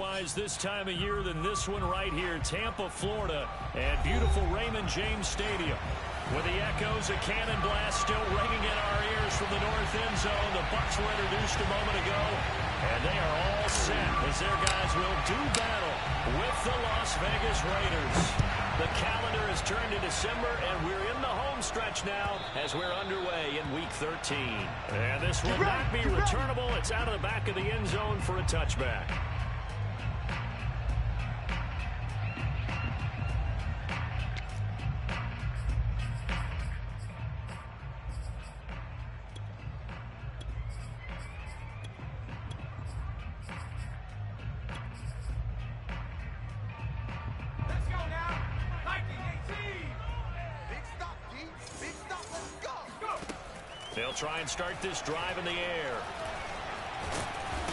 weather-wise this time of year than this one right here, Tampa, Florida, at beautiful Raymond James Stadium. With the echoes of cannon blast still ringing in our ears from the north end zone, the Bucs were introduced a moment ago, and they are all set as their guys will do battle with the Las Vegas Raiders. The calendar has turned to December, and we're in the home stretch now as we're underway in Week 13. And this will not be returnable. It's out of the back of the end zone for a touchback. They'll try and start this drive in the air.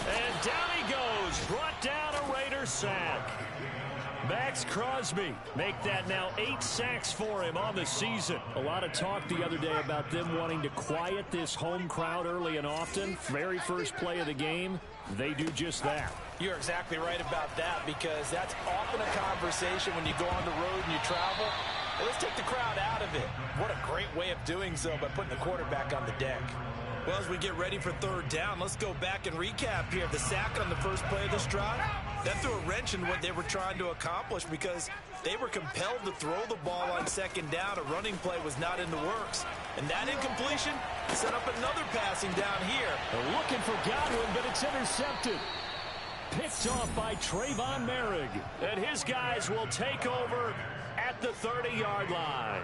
And down he goes. Brought down a Raider sack. Max Crosby make that now 8 sacks for him on the season. A lot of talk the other day about them wanting to quiet this home crowd early and often. Very first play of the game, they do just that. You're exactly right about that, because that's often a conversation when you go on the road and you travel. Hey, let's take the crowd out of it. What a great way of doing so by putting the quarterback on the deck. Well, as we get ready for third down, let's go back and recap here. The sack on the first play of this drive, that threw a wrench in what they were trying to accomplish, because they were compelled to throw the ball on second down. A running play was not in the works. And that incompletion set up another passing down here. They're looking for Godwin, but it's intercepted. Picked off by Trayvon Merrick. And his guys will take over at the 30-yard line.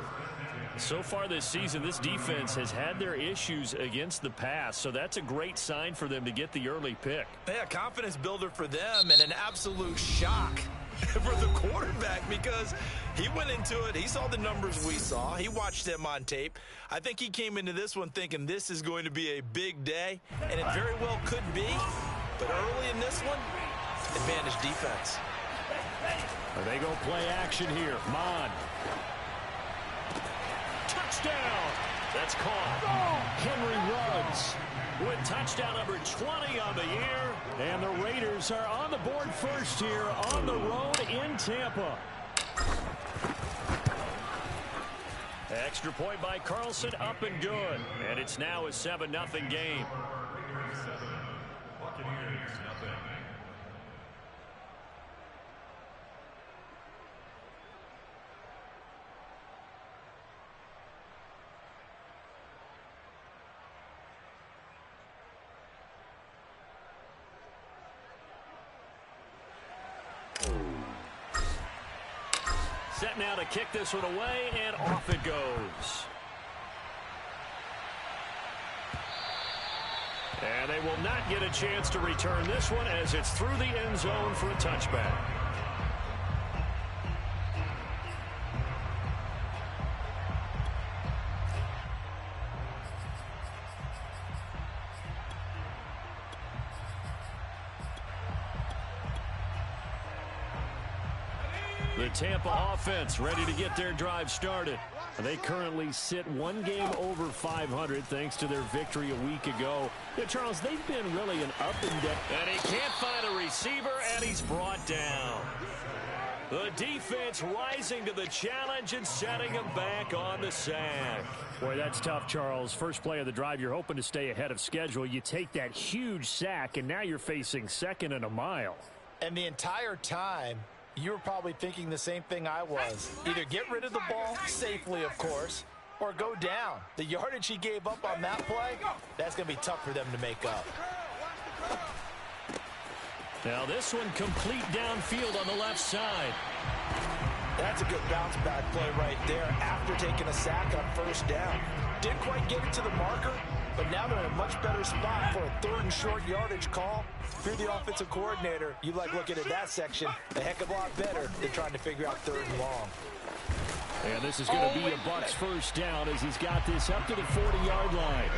So far this season, this defense has had their issues against the pass, so that's a great sign for them to get the early pick. Yeah, confidence builder for them, and an absolute shock for the quarterback, because he went into it, he saw the numbers we saw, he watched them on tape. I think he came into this one thinking this is going to be a big day, and it very well could be, but early in this one, advantage defense. They go play action here. Mond. Touchdown. That's caught. Henry Ruggs with touchdown number 20 on the year. And the Raiders are on the board first here on the road in Tampa. Extra point by Carlson, up and good. And it's now a 7-0 game. Set now to kick this one away, and off it goes. And they will not get a chance to return this one, as it's through the end zone for a touchback. The Tampa offense ready to get their drive started. They currently sit one game over 500 thanks to their victory a week ago. Yeah, Charles, they've been really an up and down. And he can't find a receiver, and he's brought down. The defense rising to the challenge and setting him back on the sack. Boy, that's tough, Charles. First play of the drive, you're hoping to stay ahead of schedule. You take that huge sack, and now you're facing second and a mile. And the entire time, you were probably thinking the same thing I was. Either get rid of the ball, safely of course, or go down. The yardage he gave up on that play, that's going to be tough for them to make up. Now this one complete downfield on the left side. That's a good bounce back play right there after taking a sack on first down. Didn't quite get it to the marker, but now they're in a much better spot for a third and short yardage call. If you're the offensive coordinator, you like looking at that section a heck of a lot better than trying to figure out third and long. And this is going to be a Bucs first down as he's got this up to the 40-yard line.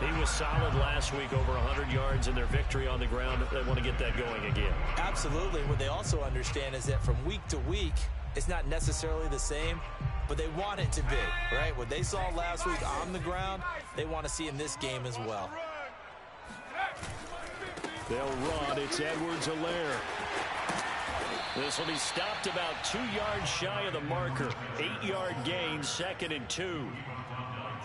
He was solid last week, over 100 yards in their victory on the ground. They want to get that going again. Absolutely. What they also understand is that from week to week, it's not necessarily the same, but they want it to be, right? What they saw last week on the ground, they want to see in this game as well. They'll run. It's Edwards-Helaire. This will be stopped about 2 yards shy of the marker. 8-yard gain, 2nd and 2.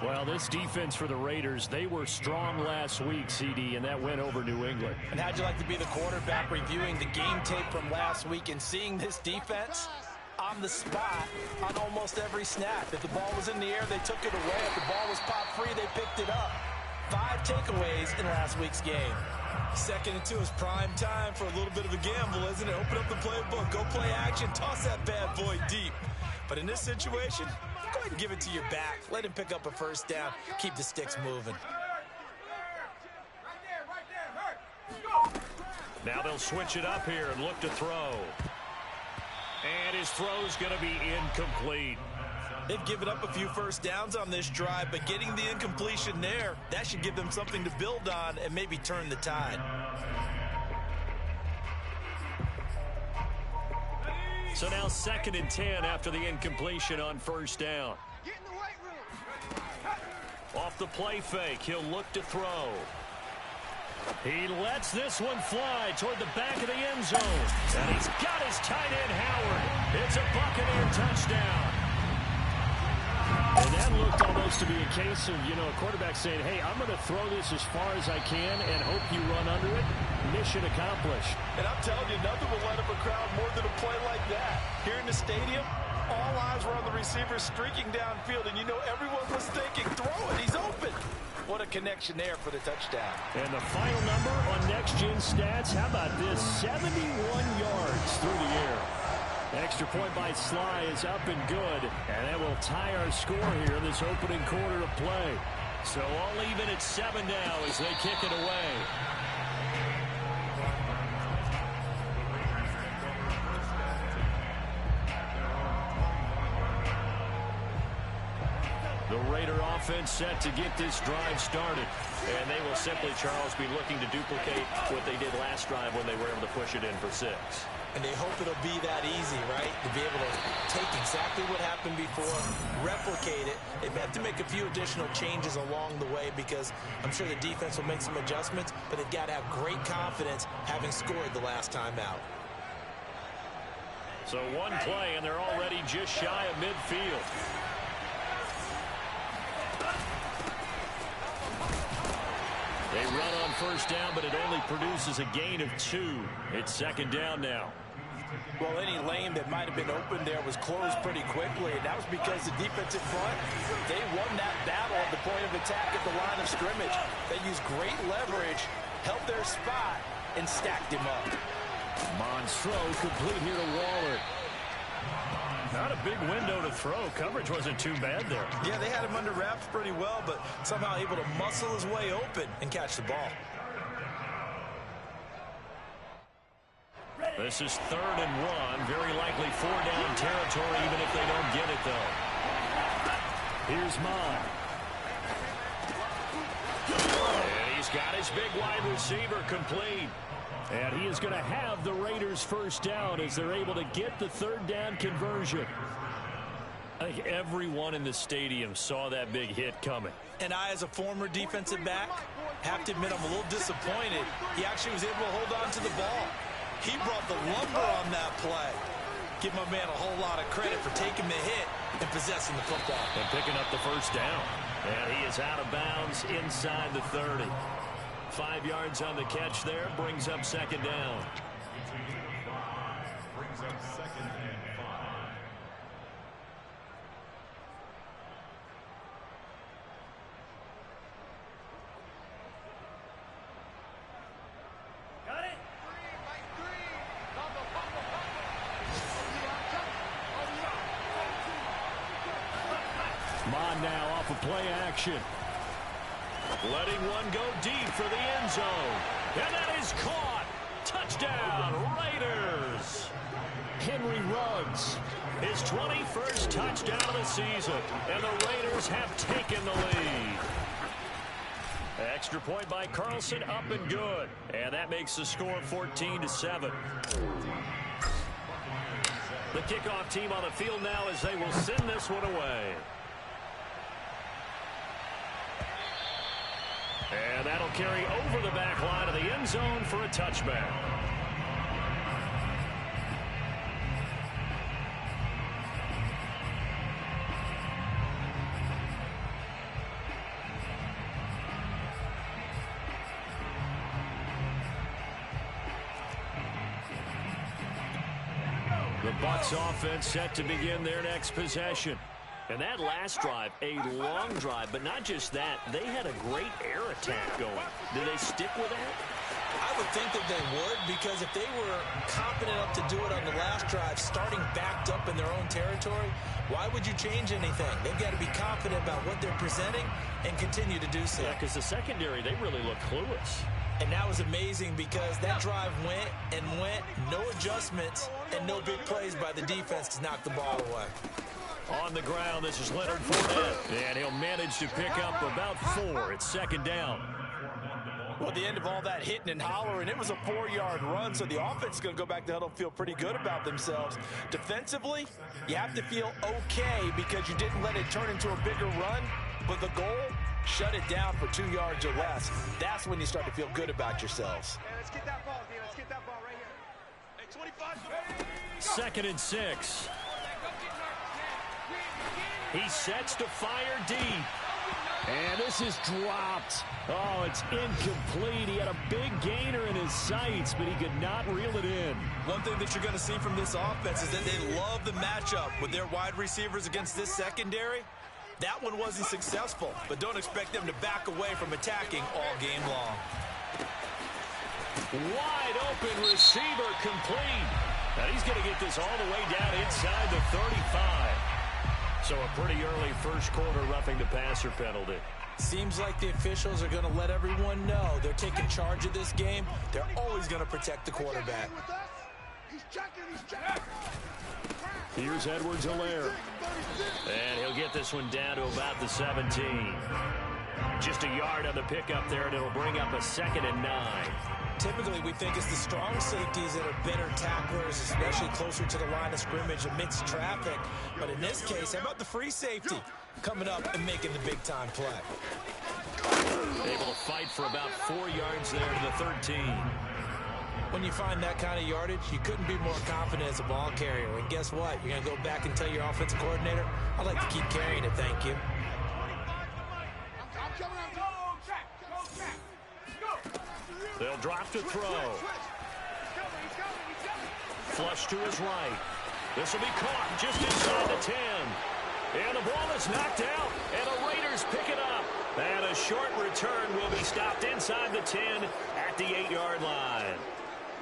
Well, this defense for the Raiders, they were strong last week, CD, and that went over New England. And how'd you like to be the quarterback reviewing the game tape from last week and seeing this defense on the spot on almost every snap? If the ball was in the air, they took it away. If the ball was popped free, they picked it up. 5 takeaways in last week's game. 2nd and 2 is prime time for a little bit of a gamble, isn't it? Open up the playbook, go play action, toss that bad boy deep. But in this situation, go ahead and give it to your back. Let him pick up a first down. Keep the sticks moving. Now they'll switch it up here and look to throw. And his throw's going to be incomplete. They've given up a few first downs on this drive, but getting the incompletion there, that should give them something to build on and maybe turn the tide. So now 2nd and 10 after the incompletion on first down. Off the play fake, he'll look to throw. He lets this one fly toward the back of the end zone. And he's got his tight end, Howard. It's a Buccaneer touchdown. And that looked almost to be a case of, a quarterback saying, hey, I'm going to throw this as far as I can and hope you run under it. Mission accomplished. And I'm telling you, nothing will light up a crowd more than a play like that. Here in the stadium, all eyes were on the receiver streaking downfield, and everyone was thinking, throw it, he's open. What a connection there for the touchdown. And the final number on Next Gen Stats, how about this? 71 yards through the air. Extra point by Sly is up and good. And that will tie our score here in this opening quarter of play. So all even at 7 now as they kick it away. The Raider offense set to get this drive started. And they will simply, Charles, be looking to duplicate what they did last drive when they were able to push it in for 6. And they hope it'll be that easy, right? To be able to take exactly what happened before, replicate it. They may have to make a few additional changes along the way because I'm sure the defense will make some adjustments, but they've got to have great confidence having scored the last time out. So one play, and they're already just shy of midfield. They run on first down, but it only produces a gain of 2. It's 2nd down now. Well, any lane that might have been open there was closed pretty quickly, and that was because the defensive front, they won that battle at the point of attack at the line of scrimmage. They used great leverage, held their spot, and stacked him up. Mond's throw complete here to Waller. Not a big window to throw. Coverage wasn't too bad there. Yeah, they had him under wraps pretty well, but somehow able to muscle his way open and catch the ball. This is 3rd and 1. Very likely 4-down territory, even if they don't get it, though. Here's Mond. And he's got his big wide receiver complete. And he is going to have the Raiders first down as they're able to get the 3rd down conversion. I think everyone in the stadium saw that big hit coming. And I, as a former defensive back, have to admit I'm a little disappointed. He actually was able to hold on to the ball. He brought the lumber on that play. Give my man a whole lot of credit for taking the hit and possessing the football. And picking up the first down. And he is out of bounds inside the 30. 5 yards on the catch there, brings up 2nd down. Brings up 2nd and 5. Got it? Mond now off of play action. Letting one go deep for the end zone. And that is caught. Touchdown, Raiders. Henry Ruggs, his 21st touchdown of the season. And the Raiders have taken the lead. Extra point by Carlson, up and good. And that makes the score 14-7. The kickoff team on the field now as they will send this one away. And that'll carry over the back line of the end zone for a touchback. The Bucs offense set to begin their next possession. And that last drive, a long drive, but not just that. They had a great air attack going. Did they stick with that? I would think that they would, because if they were confident enough to do it on the last drive, starting backed up in their own territory, why would you change anything? They've got to be confident about what they're presenting and continue to do so. Yeah, because the secondary, they really look clueless. And that was amazing because that drive went and went, no adjustments, and no big plays by the defense to knock the ball away. On the ground, this is Leonard Fournette, and he'll manage to pick up about 4. It's second down. Well, at the end of all that hitting and hollering, it was a 4-yard run, so the offense is going to go back to huddle and feel pretty good about themselves. Defensively, you have to feel okay because you didn't let it turn into a bigger run, but the goal, shut it down for 2 yards or less. That's when you start to feel good about yourselves. Hey, let's get that ball, D. Let's get that ball right here. Hey, 25. Second and 6. He sets to fire deep. And this is dropped. Oh, it's incomplete. He had a big gainer in his sights, but he could not reel it in. One thing that you're going to see from this offense is that they love the matchup with their wide receivers against this secondary. That one wasn't successful, but don't expect them to back away from attacking all game long. Wide open receiver complete. Now he's going to get this all the way down inside the 35. So a pretty early first quarter roughing the passer penalty. Seems like the officials are going to let everyone know they're taking charge of this game. They're always going to protect the quarterback. Here's Edwards-Helaire. And he'll get this one down to about the 17. Just a yard on the pickup there, and it'll bring up a 2nd and 9. Typically, we think it's the strong safeties that are better tacklers, especially closer to the line of scrimmage amidst traffic. But in this case, how about the free safety coming up and making the big-time play? Able to fight for about 4 yards there to the 13. When you find that kind of yardage, you couldn't be more confident as a ball carrier. And guess what? You're going to go back and tell your offensive coordinator, I'd like to keep carrying it, thank you. They'll drop to throw. Flush to his right. This will be caught just inside the 10. And the ball is knocked out, and the Raiders pick it up. And a short return will be stopped inside the 10 at the 8-yard line.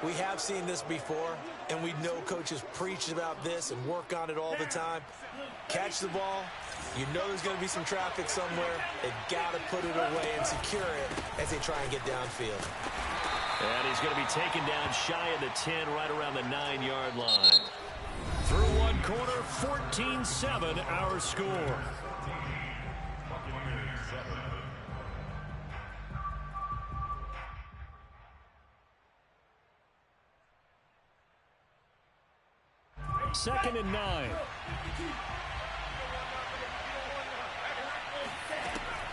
We have seen this before, and we know coaches preach about this and work on it all the time. Catch the ball. You know there's going to be some traffic somewhere. They've got to put it away and secure it as they try and get downfield. And he's going to be taken down shy of the 10, right around the 9-yard line. Through one quarter, 14-7 our score. Second and 9.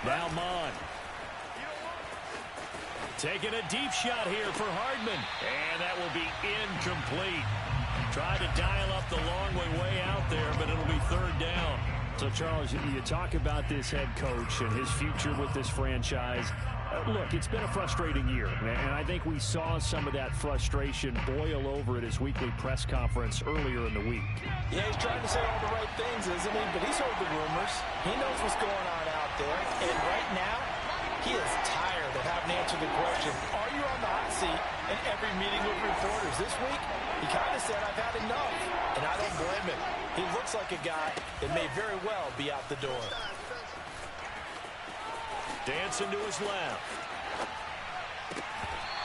Now Mond. Taking a deep shot here for Hardman. And that will be incomplete. Tried to dial up the long way out there, but it'll be 3rd down. So, Charles, you talk about this head coach and his future with this franchise. Look, it's been a frustrating year, and I think we saw some of that frustration boil over at his weekly press conference earlier in the week. Yeah, he's trying to say all the right things, isn't he? But he's heard the rumors. He knows what's going on out there. And right now, he is tired of having to answer the question, are you on the hot seat in every meeting with reporters? This week, he kind of said, I've had enough. And I don't blame him. He looks like a guy that may very well be out the door. Dancing to his left.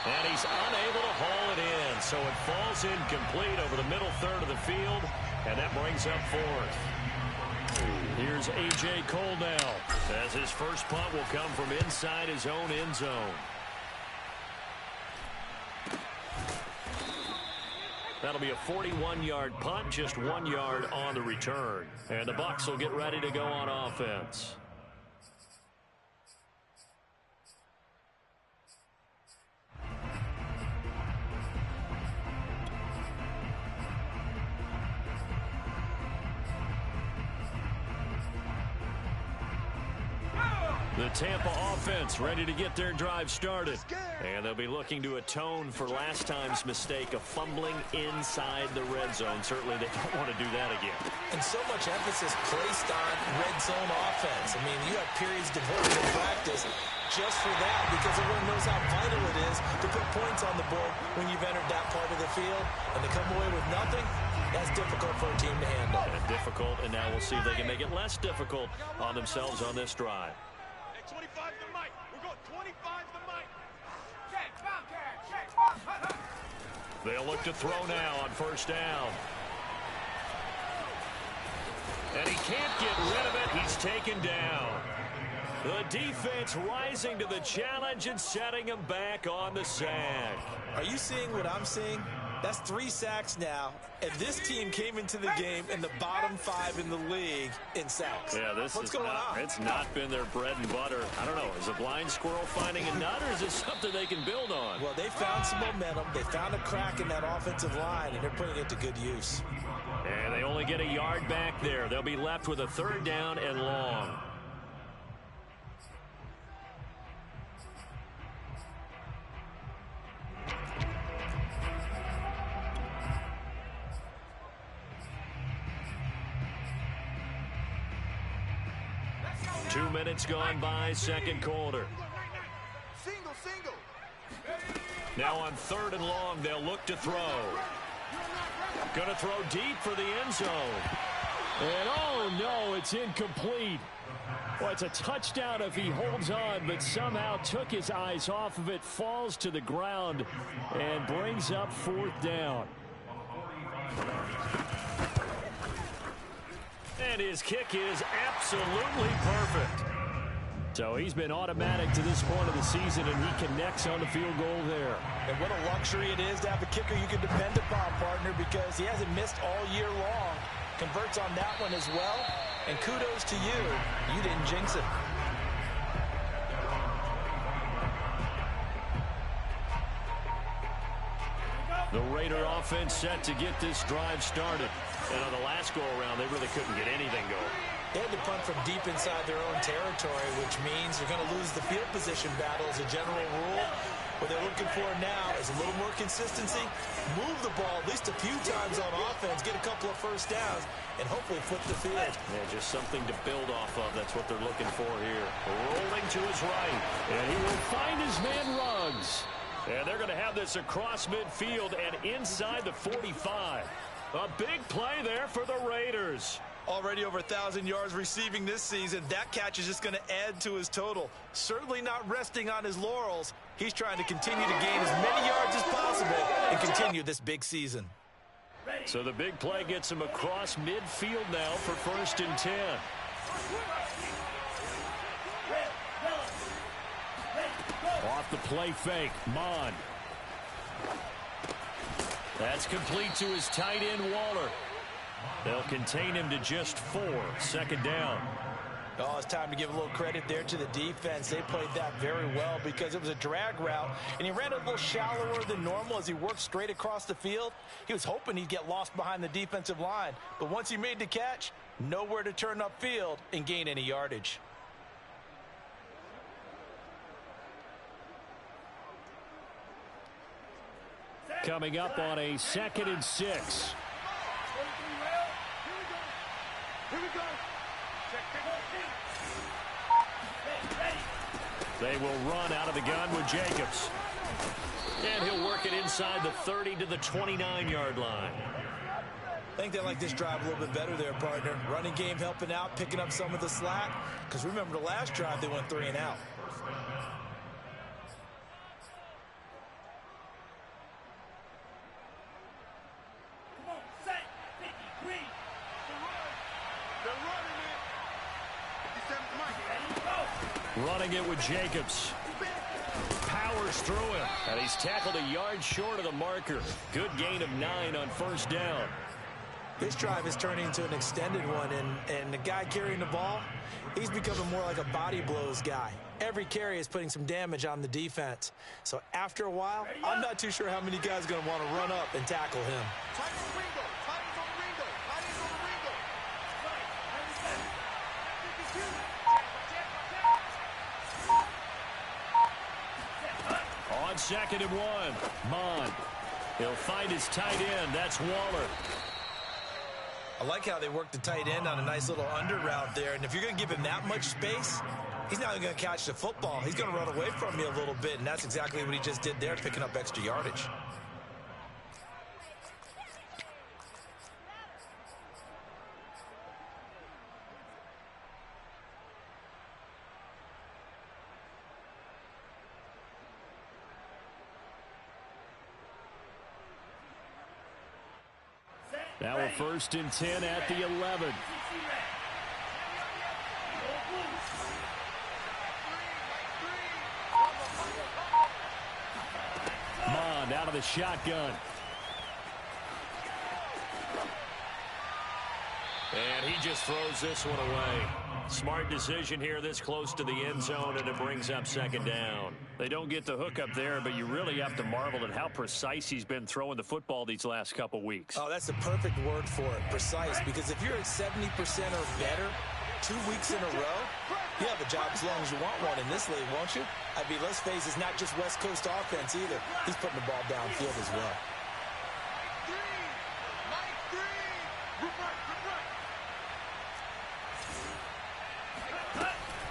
And he's unable to haul it in. So it falls incomplete over the middle third of the field. And that brings up 4th. Here's A.J. Cole now, as his first punt will come from inside his own end zone. That'll be a 41-yard punt, just 1 yard on the return. And the Bucs will get ready to go on offense. The Tampa offense ready to get their drive started. And they'll be looking to atone for last time's mistake of fumbling inside the red zone. Certainly they don't want to do that again. And so much emphasis placed on red zone offense. I mean, you have periods devoted in practice just for that because everyone knows how vital it is to put points on the board when you've entered that part of the field. And to come away with nothing, that's difficult for a team to handle. And difficult, and now we'll see if they can make it less difficult on themselves on this drive. 25 the mic. We're going 25 the mic. They'll look to throw now on first down. And he can't get rid of it. He's taken down. The defense rising to the challenge and setting him back on the sack. Are you seeing what I'm seeing? That's 3 sacks now, and this team came into the game in the bottom 5 in the league in sacks. Yeah, What's going on? It's not been their bread and butter. I don't know. Is a blind squirrel finding a nut, or is it something they can build on? Well, they found some momentum. They found a crack in that offensive line, and they're putting it to good use. And they only get a yard back there. They'll be left with a 3rd down and long. Two minutes gone by, second quarter. Single. Now on 3rd and long, they'll look to throw. Going to throw deep for the end zone. And oh no, it's incomplete. Well, it's a touchdown if he holds on, but somehow took his eyes off of it, falls to the ground, and brings up 4th down. And his kick is absolutely perfect. So he's been automatic to this point of the season, and he connects on the field goal there. And what a luxury it is to have a kicker you can depend upon, partner, because he hasn't missed all year long. Converts on that one as well. And kudos to you. You didn't jinx it. The Raider offense set to get this drive started. And on the last go-around, they really couldn't get anything going. They had to punt from deep inside their own territory, which means they're going to lose the field position battle as a general rule. What they're looking for now is a little more consistency, move the ball at least a few times on offense, get a couple of first downs, and hopefully flip the field. Yeah, just something to build off of. That's what they're looking for here. Rolling to his right, and he will find his man Ruggs. And they're going to have this across midfield and inside the 45. A big play there for the Raiders. Already over 1,000 yards receiving this season. That catch is just going to add to his total. Certainly not resting on his laurels. He's trying to continue to gain as many yards as possible and continue this big season. So the big play gets him across midfield now for 1st and 10. Off the play fake, Mond. That's complete to his tight end, Waller. They'll contain him to just 4. 2nd down. Oh, it's time to give a little credit there to the defense. They played that very well because it was a drag route, and he ran it a little shallower than normal as he worked straight across the field. He was hoping he'd get lost behind the defensive line, but once he made the catch, nowhere to turn upfield and gain any yardage. Coming up on a 2nd and 6. Here we go. They will run out of the gun with Jacobs. And he'll work it inside the 30 to the 29-yard line. I think they like this drive a little bit better there, partner. Running game helping out, picking up some of the slack. Because remember the last drive, they went 3 and out. Running it with Jacobs. Powers through him. And he's tackled a yard short of the marker. Good gain of 9 on 1st down. This drive is turning into an extended one, and the guy carrying the ball, he's becoming more like a body blows guy. Every carry is putting some damage on the defense. So after a while, I'm not too sure how many guys are going to want to run up and tackle him. 2nd and 1. Mond. He'll find his tight end. That's Waller. I like how they work the tight end on a nice little under route there. And if you're going to give him that much space, he's not going to catch the football. He's going to run away from you a little bit, and that's exactly what he just did there, picking up extra yardage. Now a 1st and 10 at the 11. Mond out of the shotgun. And he just throws this one away. Smart decision here this close to the end zone, and it brings up 2nd down. They don't get the hook up there, but you really have to marvel at how precise he's been throwing the football these last couple weeks. Oh, that's the perfect word for it, precise, because if you're at 70% or better 2 weeks in a row, you have a job as long as you want one in this league, won't you? I mean, let's face it, it's not just West Coast offense either. He's putting the ball downfield as well.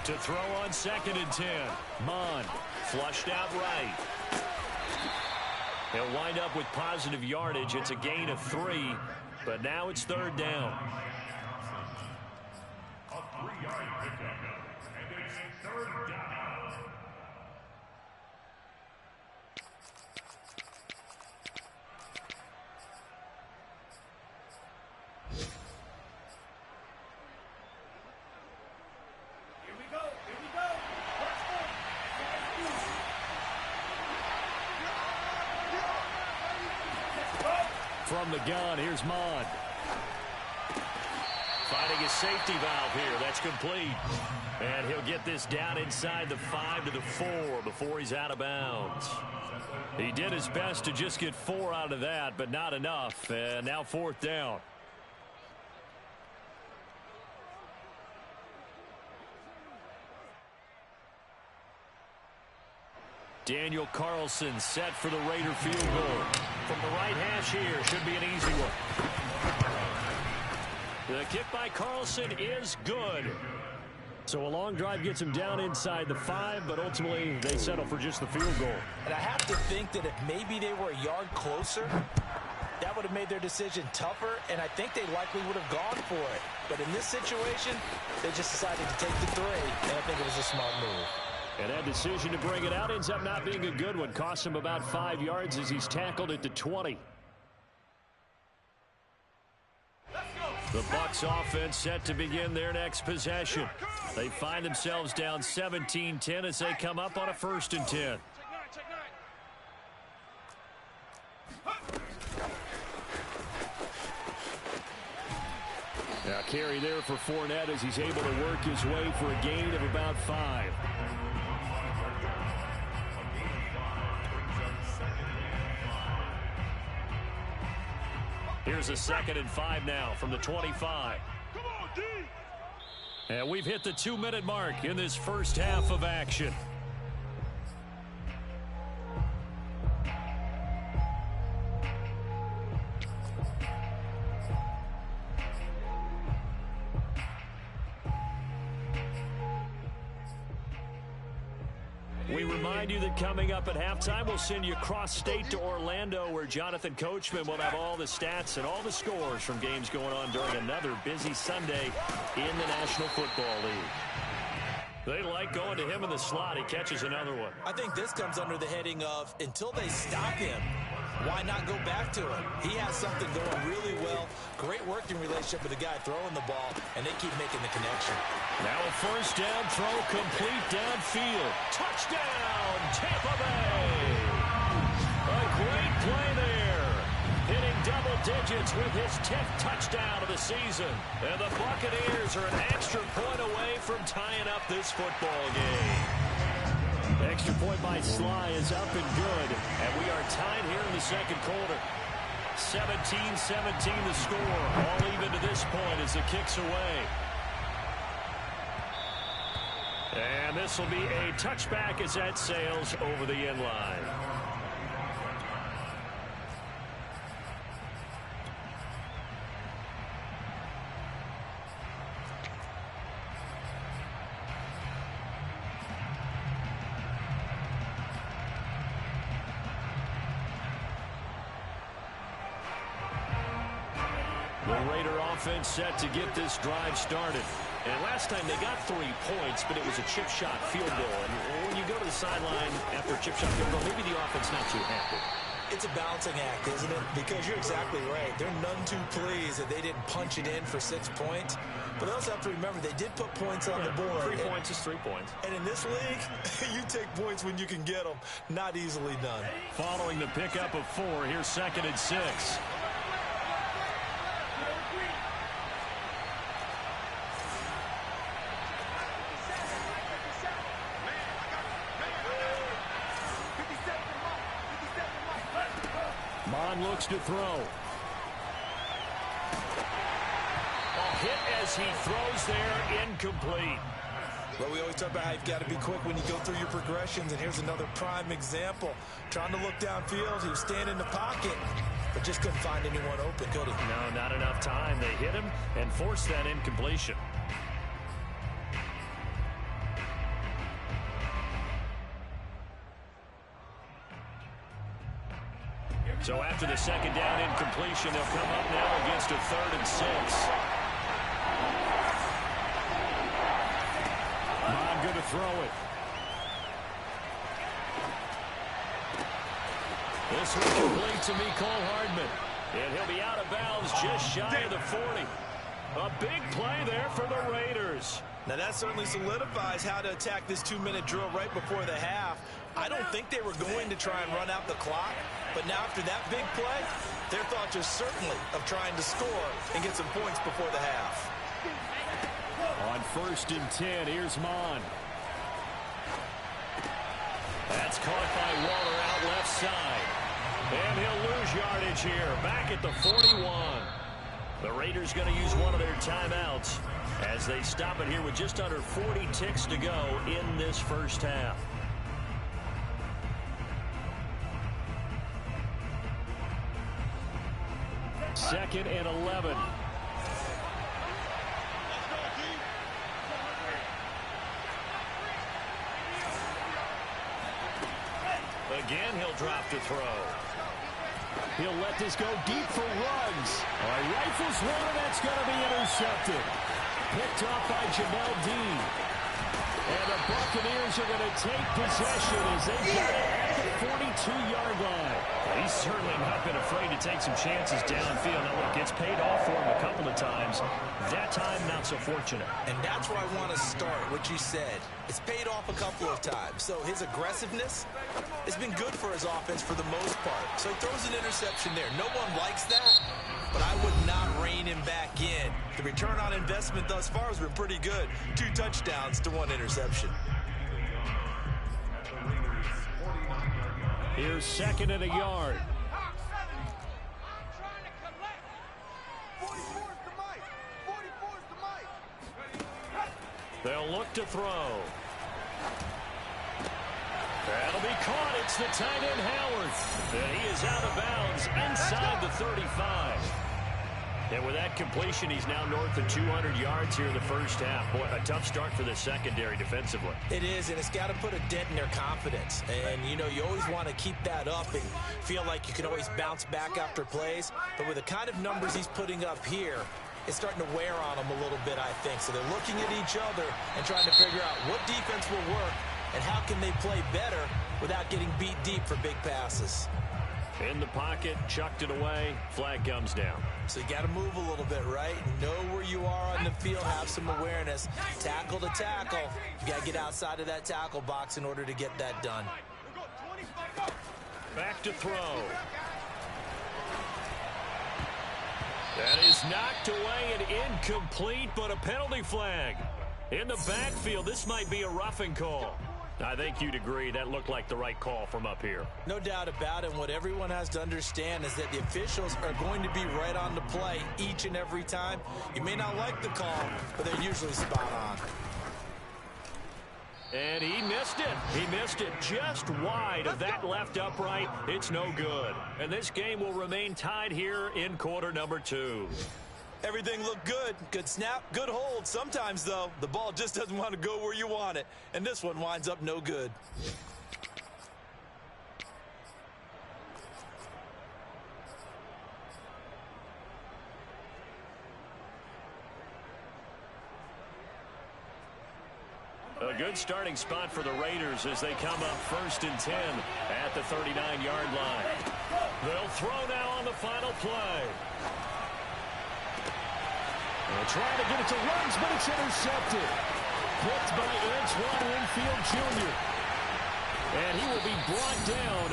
To throw on 2nd and 10. Mond flushed out right. He'll wind up with positive yardage. It's a gain of 3, but now it's 3rd down. A 3-yard pickup, and it's 3rd down. From the gun, here's Mond. Finding a safety valve here. That's complete. And he'll get this down inside the 5 to the 4 before he's out of bounds. He did his best to just get 4 out of that, but not enough. And now 4th down. Daniel Carlson set for the Raider field goal. From the right hash here, should be an easy one. The kick by Carlson is good. So a long drive gets him down inside the 5, but ultimately they settle for just the field goal. And I have to think that if maybe they were a yard closer, that would have made their decision tougher, and I think they likely would have gone for it. But in this situation, they just decided to take the 3, and I think it was a smart move. And that decision to bring it out ends up not being a good one. Costs him about 5 yards as he's tackled at the 20. The Bucs offense set to begin their next possession. They find themselves down 17-10 as they come up on a 1st and 10. Now carry there for Fournette as he's able to work his way for a gain of about 5. Here's a 2nd and 5 now from the 25. And we've hit the 2-minute mark in this first half of action. We remind you that coming up at halftime, we'll send you cross-state to Orlando, where Jonathan Coachman will have all the stats and all the scores from games going on during another busy Sunday in the National Football League. They like going to him in the slot. He catches another one. I think this comes under the heading of, until they stop him, why not go back to him? He has something going really well. Great working relationship with the guy throwing the ball, and they keep making the connection. Now a 1st down throw, complete downfield. Touchdown, Tampa Bay! A great play there. Hitting double digits with his 10th touchdown of the season. And the Buccaneers are an extra point away from tying up this football game. Extra point by Sly is up and good. And we are tied here in the 2nd quarter. 17-17 the score. All even to this point as the kick's away. And this will be a touchback as that sails over the end line. The Raider offense set to get this drive started. And last time they got 3 points, but it was a chip shot field goal. And when you go to the sideline after a chip shot field goal, maybe the offense not too happy. It's a balancing act, isn't it? Because you're exactly right. They're none too pleased that they didn't punch it in for 6 points. But they also have to remember they did put points on the board. 3 points is 3 points. And in this league, you take points when you can get them. Not easily done. Following the pickup of 4, here's 2nd and 6. Mond looks to throw. Hit as he throws there, incomplete. Well, we always talk about how you've got to be quick when you go through your progressions, and here's another prime example. Trying to look downfield, he was standing in the pocket, but just couldn't find anyone open, could he? No, not enough time. They hit him and forced that incompletion. So after the 2nd down incompletion, they'll come up now against a 3rd and 6. Mond going to throw it. This one complete to Mecole Hardman. And he'll be out of bounds just shy of the 40. A big play there for the Raiders. Now that certainly solidifies how to attack this 2-minute drill right before the half. I don't think they were going to try and run out the clock, but now after that big play, their thoughts are certainly of trying to score and get some points before the half. On 1st and 10, here's Mond. That's caught by Waller out left side. And he'll lose yardage here, back at the 41. The Raiders going to use one of their timeouts as they stop it here with just under 40 ticks to go in this first half. Second and 11. Again, he'll drop to throw. He'll let this go deep for runs. Rifles one, and that's going to be intercepted. Picked off by Jamel Dean. And the Buccaneers are going to take possession as they got it at the 42-yard line. He's certainly not been afraid to take some chances downfield. Now, look, it's paid off for him a couple of times. That time, not so fortunate. And that's where I want to start, what you said. It's paid off a couple of times. So his aggressiveness has been good for his offense for the most part. So he throws an interception there. No one likes that, but I would not rein him back in. The return on investment thus far has been pretty good. 2 touchdowns to 1 interception. Here's 2nd and a yard. They'll look to throw. That'll be caught. It's the tight end, Howard. And he is out of bounds inside the 35. And with that completion, he's now north of 200 yards here in the first half. Boy, a tough start for the secondary defensively. It is, and it's got to put a dent in their confidence. And, you know, you always want to keep that up and feel like you can always bounce back after plays. But with the kind of numbers he's putting up here, it's starting to wear on them a little bit, I think. So they're looking at each other and trying to figure out what defense will work and how can they play better without getting beat deep for big passes. In the pocket, chucked it away, flag comes down. So you got to move a little bit, right? Know where you are on the field, have some awareness. Tackle to tackle. You got to get outside of that tackle box in order to get that done. Back to throw. That is knocked away and incomplete, but a penalty flag. In the backfield, this might be a roughing call. I think you'd agree that looked like the right call from up here. No doubt about it. What everyone has to understand is that the officials are going to be right on the play each and every time. You may not like the call, but they're usually spot on. And he missed it. He missed it just wide of that left upright. It's no good. And this game will remain tied here in quarter number 2. Everything looked good. Good snap, good hold. Sometimes, though, the ball just doesn't want to go where you want it. And this one winds up no good. a good starting spot for the Raiders as they come up 1st and 10 at the 39-yard line. They'll throw now on the final play. They're trying to get it to Ruggs, but it's intercepted. Picked by Antoine Winfield Jr. And he will be brought down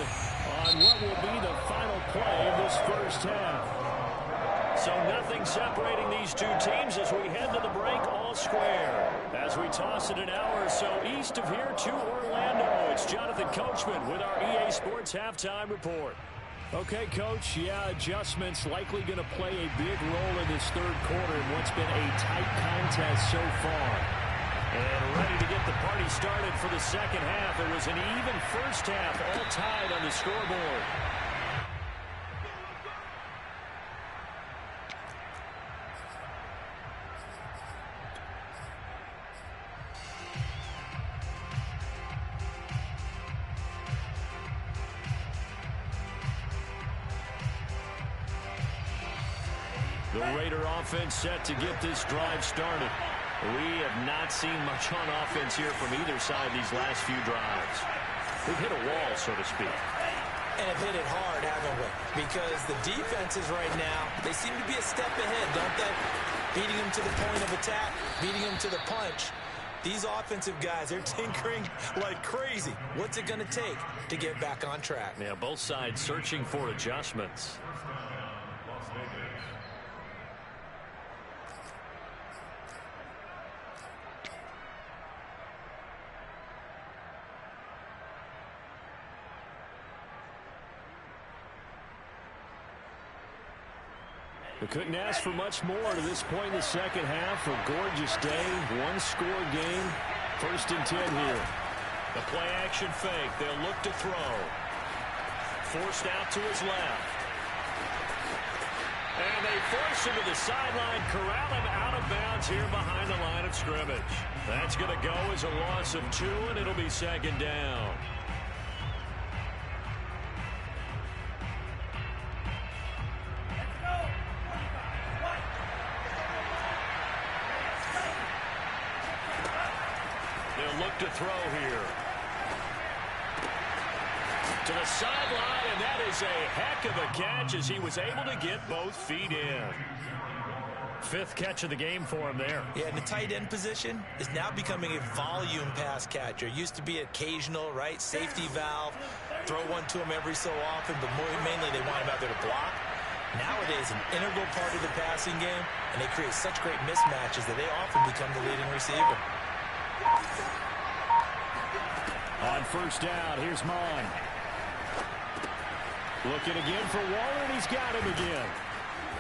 on what will be the final play of this first half. So nothing separating these two teams as we head to the break all square. As we toss it an hour or so east of here to Orlando, it's Jonathan Coachman with our EA Sports Halftime Report. Okay, Coach, adjustments likely going to play a big role in this third quarter in what's been a tight contest so far. And ready to get the party started for the second half. It was an even first half, all tied on the scoreboard. The Raider offense set to get this drive started. We have not seen much on offense here from either side these last few drives. We've hit a wall, so to speak. And have hit it hard, haven't we? Because the defenses right now, they seem to be a step ahead, don't they? Beating them to the point of attack, beating them to the punch. These offensive guys, they're tinkering like crazy. What's it going to take to get back on track? Yeah, both sides searching for adjustments. We couldn't ask for much more to this point in the second half. A gorgeous day, one-score game. 1st and 10 here. The play action fake. They'll look to throw. Forced out to his left. And they force him to the sideline, corral him out of bounds here behind the line of scrimmage. That's going to go as a loss of 2, and it'll be 2nd down. Look to throw here. To the sideline, and that is a heck of a catch as he was able to get both feet in. 5th catch of the game for him there. Yeah, and the tight end position is now becoming a volume pass catcher. Used to be occasional, right? Safety valve. Throw one to him every so often, but mainly they want him out there to block. Nowadays, an integral part of the passing game, and they create such great mismatches that they often become the leading receiver. On 1st down, here's Mond. Looking again for Waller, and he's got him again.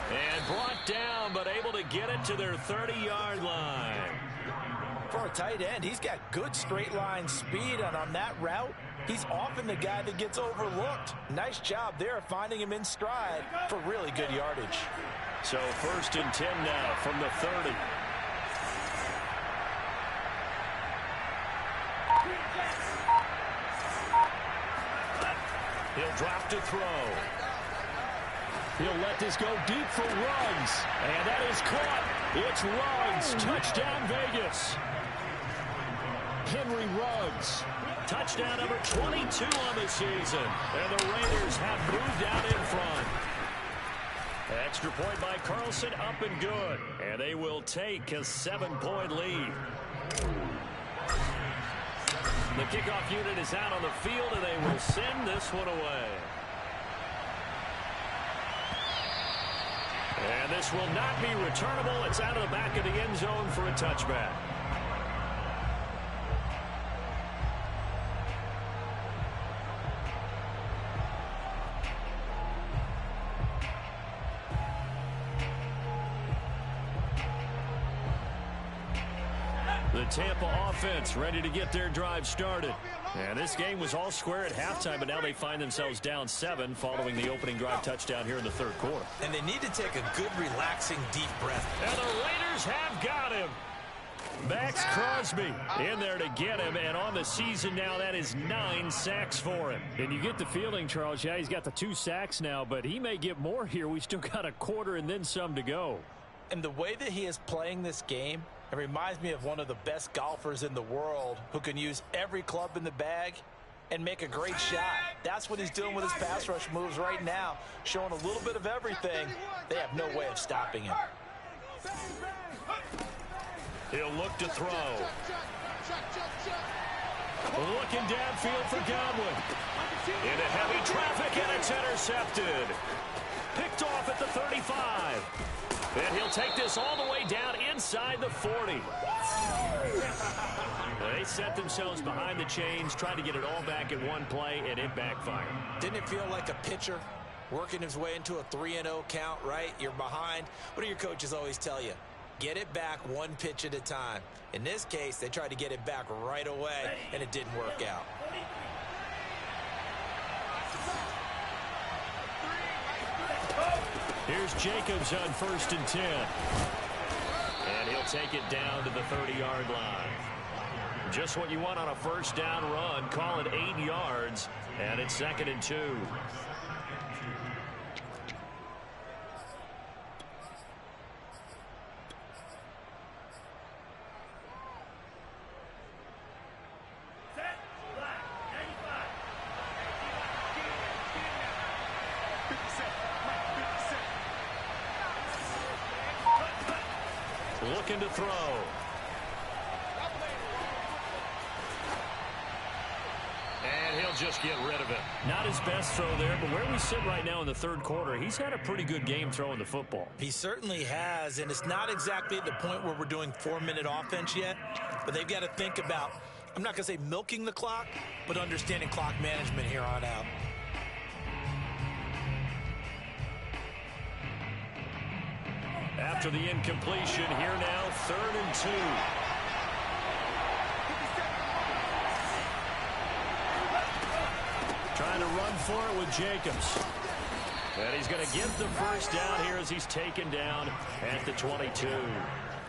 And brought down, but able to get it to their 30-yard line. For a tight end, he's got good straight-line speed, and on that route, he's often the guy that gets overlooked. Nice job there finding him in stride for really good yardage. So 1st and 10 now from the 30. He'll drop to throw. He'll let this go deep for Ruggs. And that is caught. It's Ruggs. Touchdown, Vegas. Henry Ruggs. Touchdown number 22 on the season. And the Raiders have moved out in front. Extra point by Carlson, up and good. And they will take a 7-point lead. The kickoff unit is out on the field, and they will send this one away. And this will not be returnable. It's out of the back of the end zone for a touchback. The Tampa offense ready to get their drive started. And this game was all square at halftime, but now they find themselves down 7 following the opening drive touchdown here in the 3rd quarter. And they need to take a good, relaxing, deep breath. And the Raiders have got him. Max Crosby in there to get him, and on the season now, that is 9 sacks for him. And you get the feeling, Charles, yeah, he's got the 2 sacks now, but he may get more here. We still got a quarter and then some to go. And the way that he is playing this game, It reminds me of one of the best golfers in the world who can use every club in the bag and make a great shot. That's what he's doing with his pass rush moves right now, showing a little bit of everything. They have no way of stopping him. He'll look to throw. Looking downfield for Godwin. Into heavy traffic, and it's intercepted. Picked off at the 35. And he'll take this all the way down inside the 40. They set themselves behind the chains, tried to get it all back in one play, and it backfired. Didn't it feel like a pitcher working his way into a 3-0 count, right? You're behind. What do your coaches always tell you? Get it back one pitch at a time. In this case, they tried to get it back right away, and it didn't work out. Here's Jacobs on 1st and 10. And he'll take it down to the 30-yard line. Just what you want on a first down run. Call it 8 yards, and it's 2nd and 2. Looking to throw. And he'll just get rid of it. Not his best throw there, but where we sit right now in the third quarter, he's had a pretty good game throwing the football. He certainly has, and it's not exactly at the point where we're doing 4-minute offense yet, but they've got to think about, I'm not going to say milking the clock, but understanding clock management here on out. After the incompletion, here now, 3rd and 2. Trying to run for it with Jacobs. And he's going to get the first down here as he's taken down at the 22.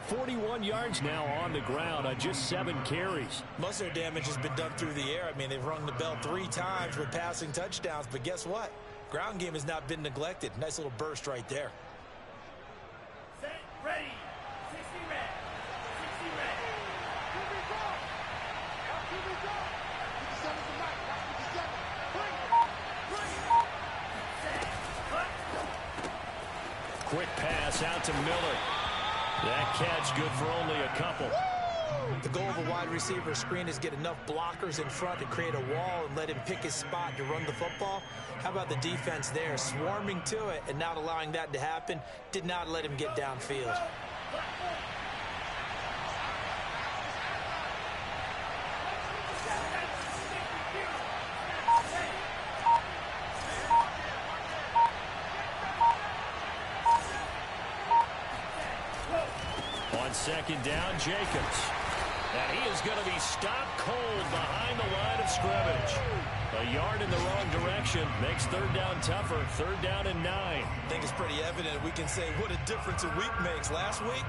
41 yards now on the ground on just 7 carries. Most of their damage has been done through the air. I mean, they've rung the bell 3 times with passing touchdowns, but guess what? Ground game has not been neglected. Nice little burst right there. Ready. 60 red. 60 red. Here we go. Here we go. 57 to Mike. That's 57. Quick pass out to Miller. That catch good for only a couple. The goal of a wide receiver screen is get enough blockers in front to create a wall and let him pick his spot to run the football. How about the defense there, swarming to it and not allowing that to happen? Did not let him get downfield. On 2nd down, Jacobs. And he is going to be stopped cold behind the line of scrimmage. A yard in the wrong direction makes 3rd down tougher. 3rd down and 9. I think it's pretty evident. We can say what a difference a week makes. Last week,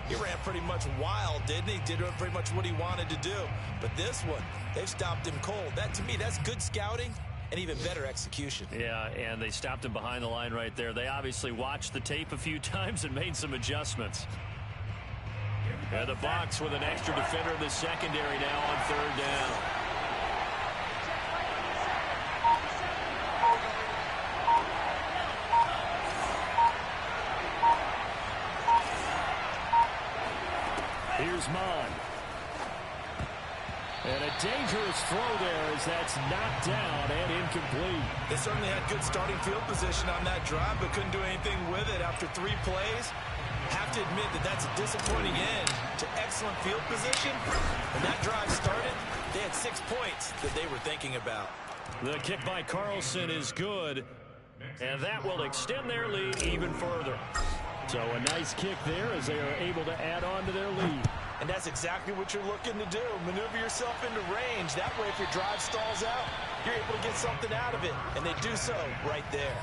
he ran pretty much wild, didn't he? Did pretty much what he wanted to do. But this one, they've stopped him cold. That, to me, that's good scouting and even better execution. Yeah, and they stopped him behind the line right there. They obviously watched the tape a few times and made some adjustments. And the Bucs with an extra defender in the secondary now on 3rd down. Here's Mond. And a dangerous throw there as that's knocked down and incomplete. They certainly had good starting field position on that drive, but couldn't do anything with it after 3 plays. Have to admit that that's a disappointing end to excellent field position. When that drive started, they had 6 points that they were thinking about. The kick by Carlson is good, and that will extend their lead even further. So a nice kick there as they are able to add on to their lead. And that's exactly what you're looking to do. Maneuver yourself into range. That way, if your drive stalls out, you're able to get something out of it. And they do so right there.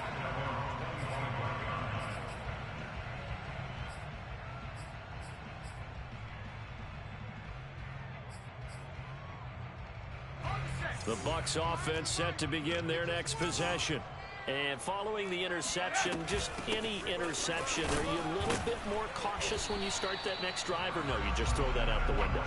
The Bucs offense set to begin their next possession. And following the interception, just any interception, are you a little bit more cautious when you start that next drive, or no, you just throw that out the window?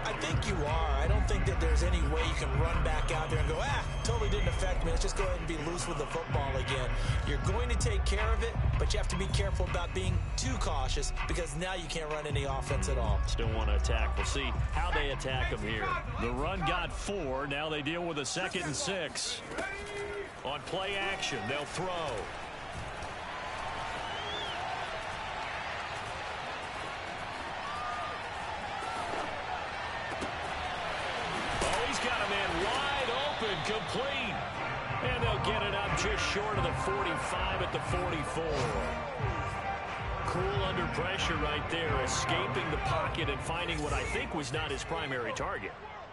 I think you are. I don't think that there's any way you can run back out there and go, totally didn't affect me. Let's just go ahead and be loose with the football again. You're going to take care of it, but you have to be careful about being too cautious because now you can't run any offense at all. Still want to attack. We'll see how they attack them here. The run got 4. Now they deal with a 2nd and 6. On play action, they'll throw. Oh, he's got a man wide open, complete. And they'll get it up just short of the 45 at the 44. Cool under pressure right there, escaping the pocket and finding what I think was not his primary target.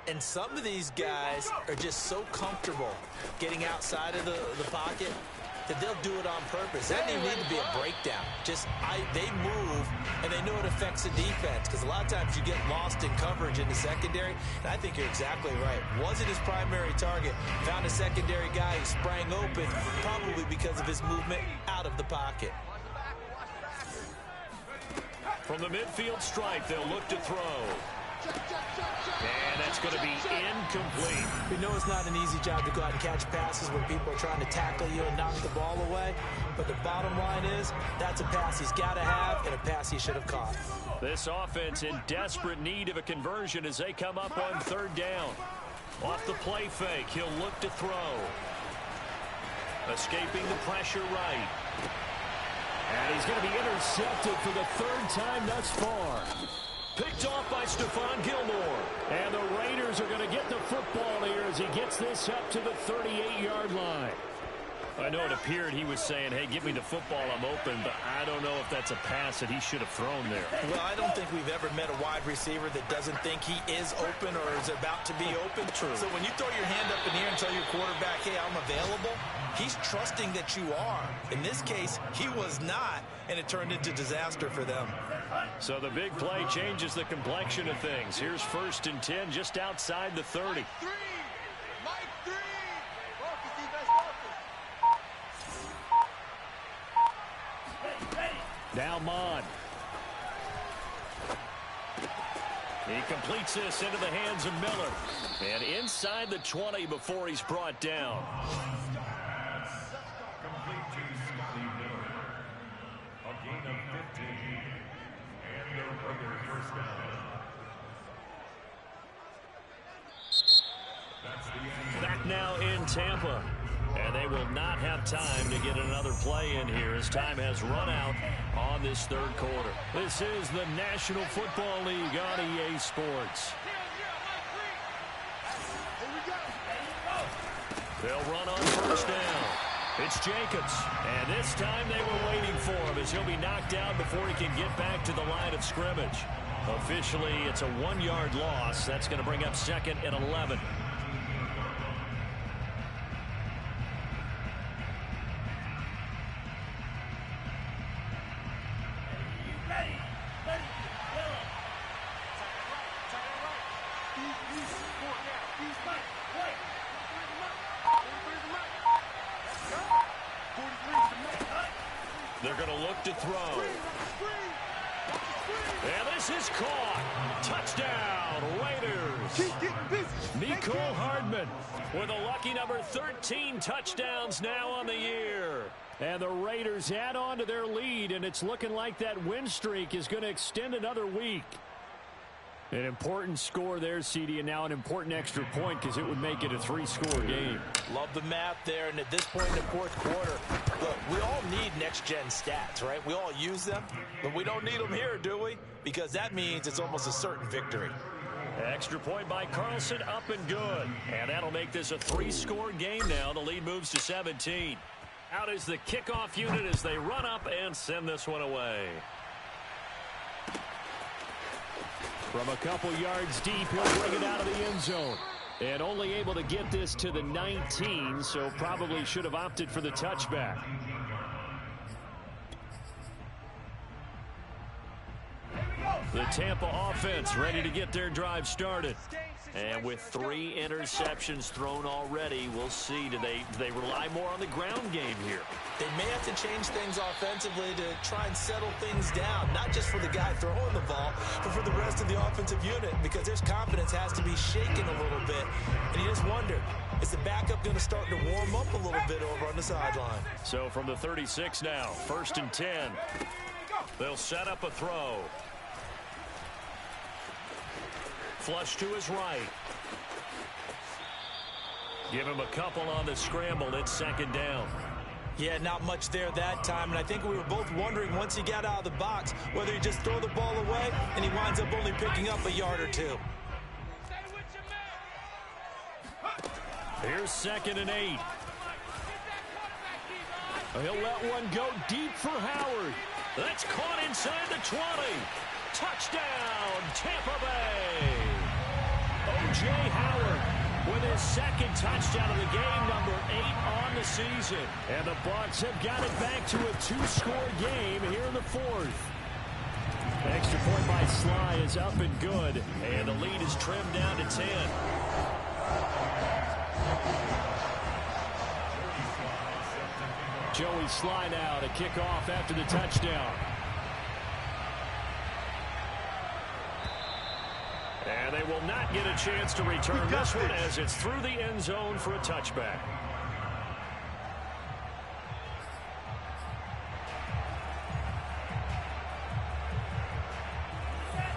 And some of these guys are just so comfortable getting outside of the pocket that they'll do it on purpose. That doesn't even need to be a breakdown. They move, and they know it affects the defense because a lot of times you get lost in coverage in the secondary, and I think you're exactly right. Wasn't his primary target. Found a secondary guy who sprang open, probably because of his movement out of the pocket. From the midfield stripe, they'll look to throw. And that's going to be incomplete. We know it's not an easy job to go out and catch passes when people are trying to tackle you and knock the ball away. But the bottom line is, that's a pass he's got to have and a pass he should have caught. This offense in desperate need of a conversion as they come up on 3rd down. Off the play fake, he'll look to throw. Escaping the pressure right. And he's going to be intercepted for the 3rd time thus far. Picked off by Stephon Gilmore. And the Raiders are going to get the football here as he gets this up to the 38-yard line. I know it appeared he was saying, hey, give me the football, I'm open, but I don't know if that's a pass that he should have thrown there. Well, I don't think we've ever met a wide receiver that doesn't think he is open or is about to be open. True. So when you throw your hand up in the air and tell your quarterback, hey, I'm available, he's trusting that you are. In this case, he was not, and it turned into disaster for them. So the big play changes the complexion of things. Here's 1st and 10 just outside the 30. Now Mond. He completes this into the hands of Miller. And inside the 20 before he's brought down. Complete to Scotty Miller. A gain of 15. And the Raiders first down. That's the end. Back now in Tampa. And they will not have time to get another play in here as time has run out on this 3rd quarter. This is the National Football League on EA Sports. They'll run on 1st down. It's Jacobs. And this time they were waiting for him as he'll be knocked out before he can get back to the line of scrimmage. Officially, it's a 1-yard loss. That's going to bring up 2nd and 11. They're going to look to throw. And this is caught. Touchdown, Raiders. Mecole Hardman with a lucky number 13 touchdowns now on the year. And the Raiders add on to their lead, and it's looking like that win streak is going to extend another week. An important score there, CD, and now an important extra point because it would make it a 3-score game. Love the math there, and at this point in the 4th quarter, look, we all need next-gen stats, right? We all use them, but we don't need them here, do we? Because that means it's almost a certain victory. Extra point by Carlson, up and good. And that'll make this a 3-score game now. The lead moves to 17. Out is the kickoff unit as they run up and send this one away. From a couple yards deep, he'll bring it out of the end zone. And only able to get this to the 19, so probably should have opted for the touchback. The Tampa offense ready to get their drive started. And with 3 interceptions thrown already, we'll see. Do they rely more on the ground game here? They may have to change things offensively to try and settle things down, not just for the guy throwing the ball, but for the rest of the offensive unit, because their confidence has to be shaken a little bit. And you just wonder, is the backup going to start to warm up a little bit over on the sideline? So from the 36 now, 1st and 10. They'll set up a throw. Flush to his right. Give him a couple on the scramble. It's 2nd down. Yeah, not much there that time, and I think we were both wondering once he got out of the box whether he just throw the ball away and he winds up only picking up a yard or 2. Here's 2nd and 8. He'll let one go deep for Howard. That's caught inside the 20. Touchdown, Tampa Bay. O.J. Howard with his 2nd touchdown of the game, number 8 on the season. And the Bucs have got it back to a 2-score game here in the 4th. Extra point by Sly is up and good. And the lead is trimmed down to 10. Joey Sly now to kick off after the touchdown. And they will not get a chance to return this one as it's through the end zone for a touchback.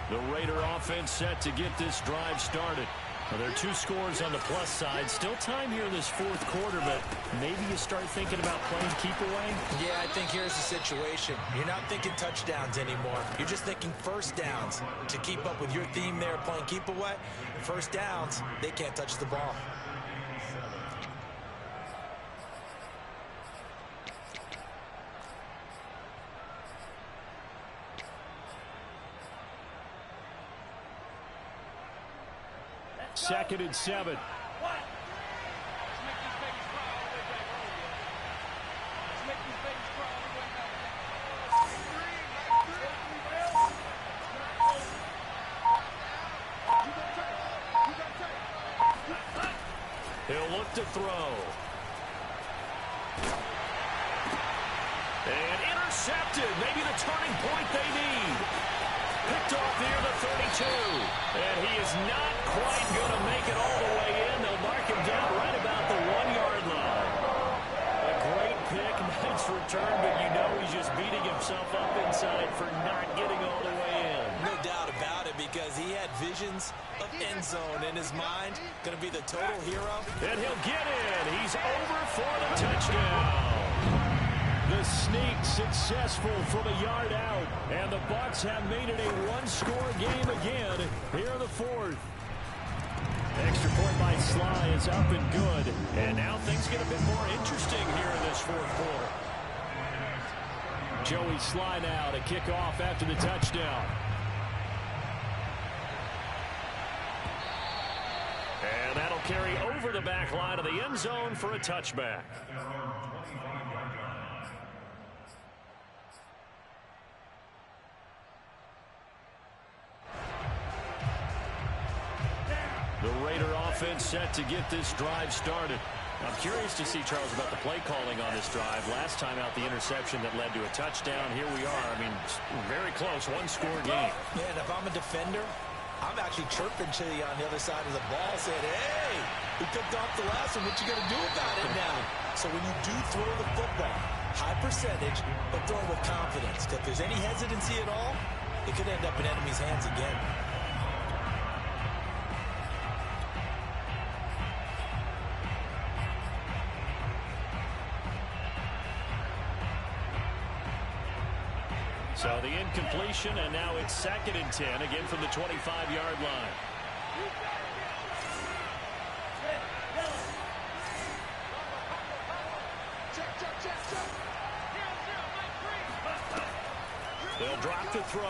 The Raider offense set to get this drive started. Well, there are 2 scores on the plus side. Still time here in this 4th quarter, but maybe you start thinking about playing keep away? Yeah, I think here's the situation. You're not thinking touchdowns anymore. You're just thinking 1st downs. To keep up with your theme there, playing keep away, 1st downs, they can't touch the ball. Second and 7. He'll look to throw. And intercepted. Maybe the turning point they need. Picked off near the 32. And he is not quite going to make it all the way in. They'll mark him down right about the 1-yard line. A great pick, nice return, but you know he's just beating himself up inside for not getting all the way in. No doubt about it, because he had visions of end zone in his mind. Going to be the total hero. And he'll get in. He's over for the touchdown. The sneak successful from a yard out. And the Bucs have made it a 1-score game again here in the 4th. Extra point by Sly is up and good. And now things get a bit more interesting here in this 4th quarter. Joey Sly now to kick off after the touchdown. And that'll carry over the back line of the end zone for a touchback. The Raider offense set to get this drive started. I'm curious to see, Charles, about the play calling on this drive. Last time out, the interception that led to a touchdown. Here we are. I mean, very close, 1-score game. Yeah, and if I'm a defender, I'm actually chirping to you on the other side of the ball, saying, hey, we picked off the last one. What you going to do about it now? So when you do throw the football, high percentage, but throw it with confidence. Because if there's any hesitancy at all, it could end up in enemy's hands again. So the incompletion, and now it's 2nd and 10, again from the 25-yard line. They'll drop the throw.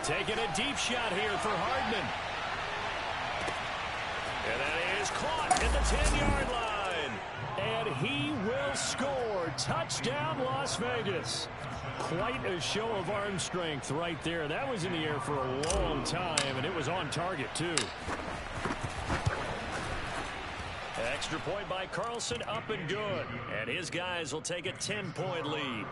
Taking a deep shot here for Hardman. And that is caught at the 10-yard line. And he will score. Touchdown, Las Vegas. Quite a show of arm strength right there. That was in the air for a long time, and it was on target, too. Extra point by Carlson, up and good. And his guys will take a 10-point lead.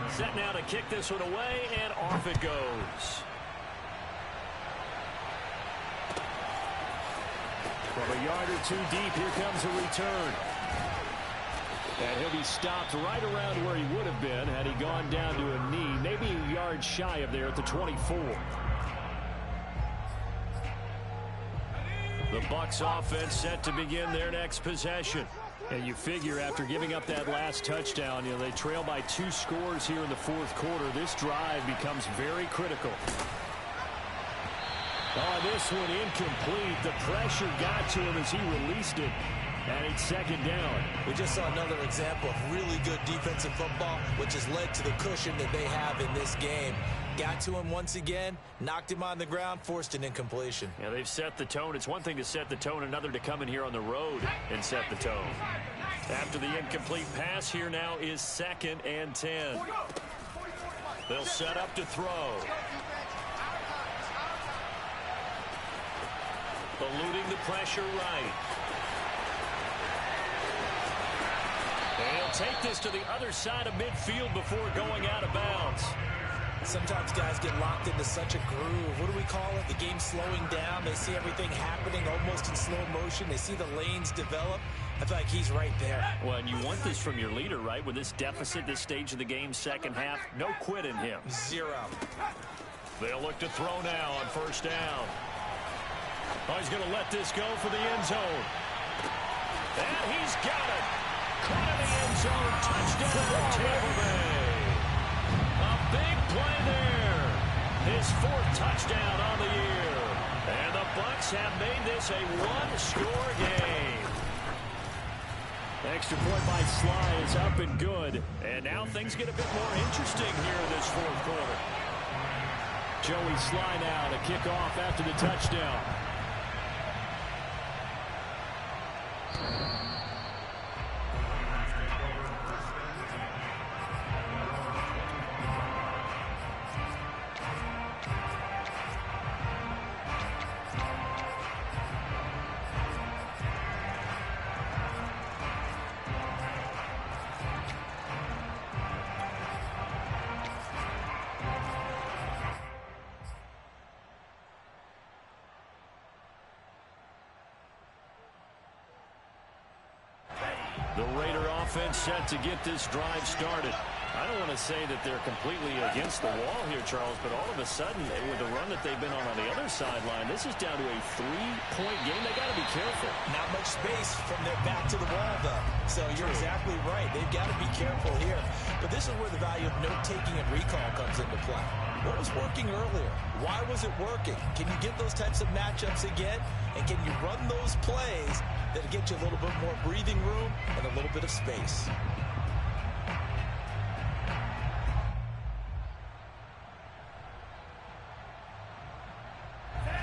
Set now to kick this one away, and off it goes. From a yard or two deep, here comes a return. And he'll be stopped right around where he would have been had he gone down to a knee, maybe a yard shy of there at the 24. The Bucs offense set to begin their next possession. And you figure after giving up that last touchdown, they trail by 2 scores here in the fourth quarter. This drive becomes very critical. Oh, this one incomplete. The pressure got to him as he released it. And it's second down. We just saw another example of really good defensive football, which has led to the cushion that they have in this game. Got to him once again, knocked him on the ground, forced an incompletion. Yeah, they've set the tone. It's one thing to set the tone, another to come in here on the road and set the tone. After the incomplete pass, here now is 2nd and 10. They'll set up to throw. Eluding the pressure right. And he'll take this to the other side of midfield before going out of bounds. Sometimes guys get locked into such a groove. What do we call it? The game slowing down. They see everything happening almost in slow motion. They see the lanes develop. I feel like he's right there. Well, and you want this from your leader, right? With this deficit, this stage of the game, second half, no quit in him. 0. They'll look to throw now on first down. Oh, he's going to let this go for the end zone. And he's got it. Caught in the end zone. Touchdown, Tampa Bay. A big play there. His 4th touchdown on the year. And the Bucs have made this a 1-score game. Extra point by Sly is up and good. And now things get a bit more interesting here in this fourth quarter. Joey Sly now to kick off after the touchdown. The Raider offense set to get this drive started. I don't want to say that they're completely against the wall here, Charles, but all of a sudden, with the run that they've been on the other sideline, this is down to a 3-point game. They got to be careful. Not much space from their back to the wall, though. So you're exactly right. They've got to be careful here. But this is where the value of note-taking and recall comes into play. What was working earlier? Why was it working? Can you get those types of matchups again? And can you run those plays that'll get you a little bit more breathing room and a little bit of space?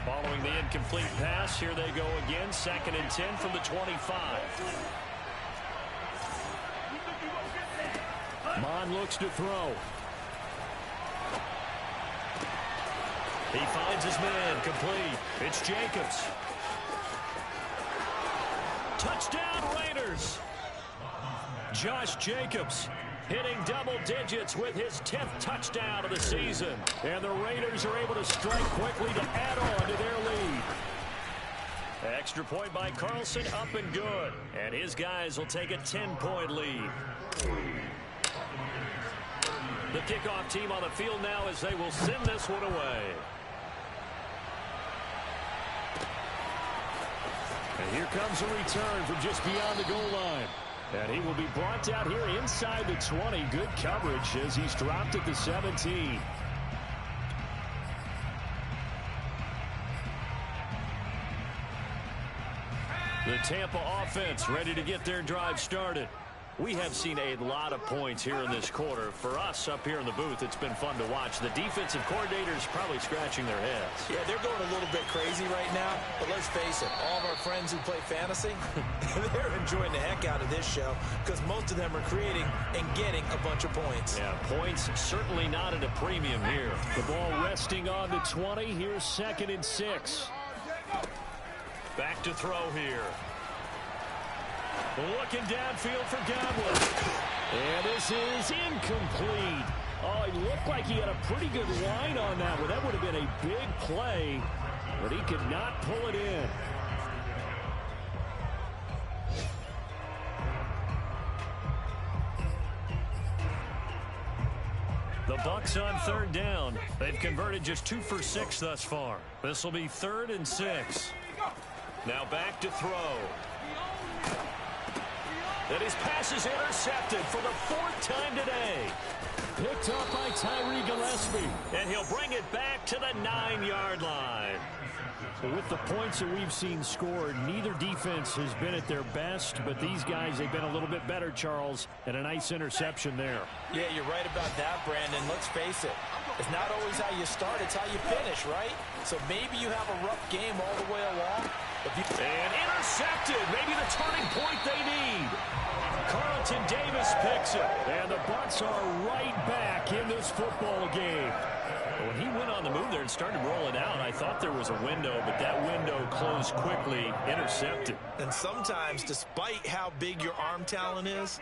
Following the incomplete pass, here they go again. 2nd and 10 from the 25. Mond looks to throw. He finds his man, complete. It's Jacobs. Touchdown Raiders. Josh Jacobs hitting double digits with his 10th touchdown of the season. And the Raiders are able to strike quickly to add on to their lead. Extra point by Carlson, up and good. And his guys will take a 10-point lead. The kickoff team on the field now as they will send this one away. And here comes a return from just beyond the goal line. And he will be brought down here inside the 20. Good coverage as he's dropped at the 17. The Tampa offense ready to get their drive started. We have seen a lot of points here in this quarter. For us up here in the booth, it's been fun to watch. The defensive coordinators probably scratching their heads. Yeah, they're going a little bit crazy right now. But let's face it, all of our friends who play fantasy, they're enjoying the heck out of this show because most of them are creating and getting a bunch of points. Yeah, points certainly not at a premium here. The ball resting on the 20. Here's 2nd and 6. Back to throw here. Looking downfield for Godwin. And this is incomplete. Oh, he looked like he had a pretty good line on that one. That would have been a big play, but he could not pull it in. The Bucs on 3rd down. They've converted just 2 for 6 thus far. This will be 3rd and 6. Now back to throw. And his pass is intercepted for the 4th time today. Picked up by Tyree Gillespie. And he'll bring it back to the 9-yard line. With the points that we've seen scored, neither defense has been at their best, but these guys, they've been a little bit better, Charles, and a nice interception there. Yeah, you're right about that, Brandon. Let's face it. It's not always how you start, it's how you finish, right? So maybe you have a rough game all the way along. And intercepted. Maybe the turning point they need. Carlton Davis picks it. And the Bucs are right back in this football game. When he went on the move there and started rolling out, I thought there was a window, but that window closed quickly, intercepted. And sometimes, despite how big your arm talent is,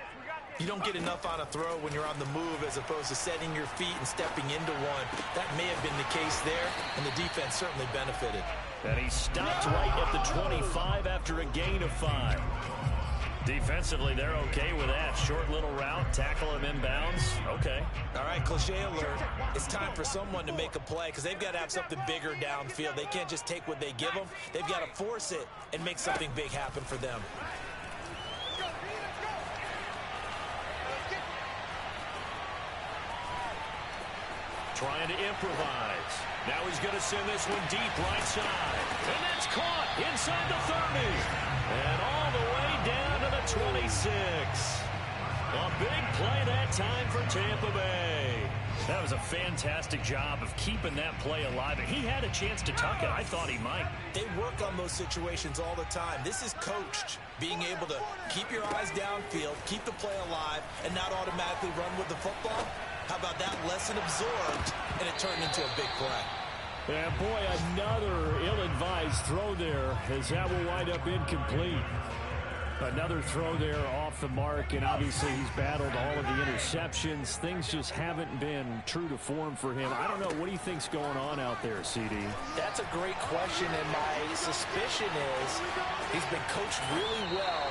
you don't get enough on a throw when you're on the move as opposed to setting your feet and stepping into one. That may have been the case there, and the defense certainly benefited. And he stopped right at the 25 after a gain of 5. Defensively, they're okay with that. Short little route, tackle him inbounds. Okay. All right, cliche alert. It's time for someone to make a play because they've got to have something bigger downfield. They can't just take what they give them. They've got to force it and make something big happen for them. Trying to improvise. Now he's going to send this one deep right side. And that's caught inside the 30. And all the way down to the 26. A big play that time for Tampa Bay. That was a fantastic job of keeping that play alive. And he had a chance to tuck it. I thought he might. They work on those situations all the time. This is coached. Being able to keep your eyes downfield, keep the play alive, and not automatically run with the football. How about that lesson absorbed, and it turned into a big play? And boy, another ill-advised throw there, as that will wind up incomplete. Another throw there off the mark, and obviously he's battled all of the interceptions. Things just haven't been true to form for him. I don't know. What do you think's going on out there, CD? That's a great question, and my suspicion is he's been coached really well